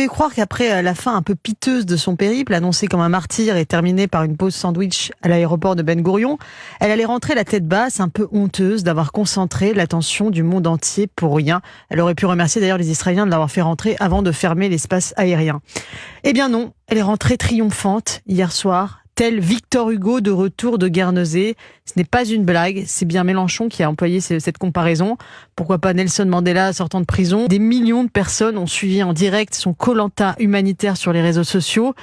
pouvait croire qu'après la fin un peu piteuse de son périple, annoncé comme un martyr et terminé par une pause sandwich à l'aéroport de Ben Gourion, elle allait rentrer la tête basse, un peu honteuse d'avoir concentré l'attention du monde entier pour rien. Elle aurait pu remercier d'ailleurs les Israéliens de l'avoir fait rentrer avant de fermer l'espace aérien. Eh bien non, elle est rentrée triomphante hier soir, tel Victor Hugo de retour de Guernesey. Ce n'est pas une blague, c'est bien Mélenchon qui a employé cette comparaison. Pourquoi pas Nelson Mandela sortant de prison? Des millions de personnes ont suivi en direct son Koh-Lanta humanitaire sur les réseaux sociaux.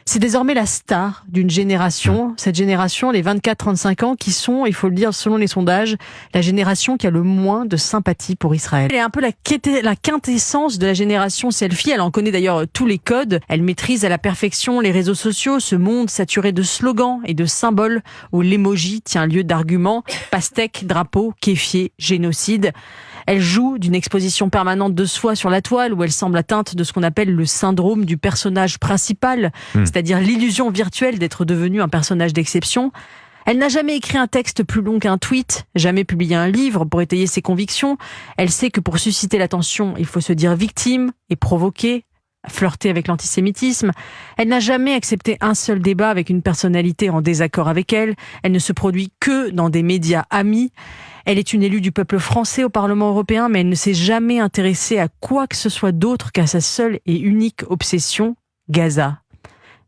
C'est désormais la star d'une génération, cette génération, les 24-35 ans, qui sont, il faut le dire selon les sondages, la génération qui a le moins de sympathie pour Israël. Elle est un peu la quintessence de la génération selfie, elle en connaît d'ailleurs tous les codes, elle maîtrise à la perfection les réseaux sociaux, ce monde saturé de slogans et de symboles où l'emoji tient lieu d'arguments, pastèque, drapeau, kéfier, génocide. Elle joue d'une exposition permanente de soi sur la toile où elle semble atteinte de ce qu'on appelle le syndrome du personnage principal, c'est-à-dire l'illusion virtuelle d'être devenue un personnage d'exception. Elle n'a jamais écrit un texte plus long qu'un tweet, jamais publié un livre pour étayer ses convictions. Elle sait que pour susciter l'attention, il faut se dire victime et provoquer, flirter avec l'antisémitisme. Elle n'a jamais accepté un seul débat avec une personnalité en désaccord avec elle. Elle ne se produit que dans des médias amis. Elle est une élue du peuple français au Parlement européen, mais elle ne s'est jamais intéressée à quoi que ce soit d'autre qu'à sa seule et unique obsession, Gaza.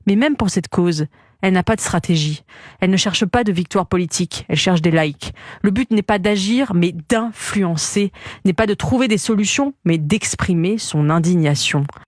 Mais même pour cette cause, elle n'a pas de stratégie. Elle ne cherche pas de victoire politique, elle cherche des likes. Le but n'est pas d'agir, mais d'influencer, n'est pas de trouver des solutions, mais d'exprimer son indignation.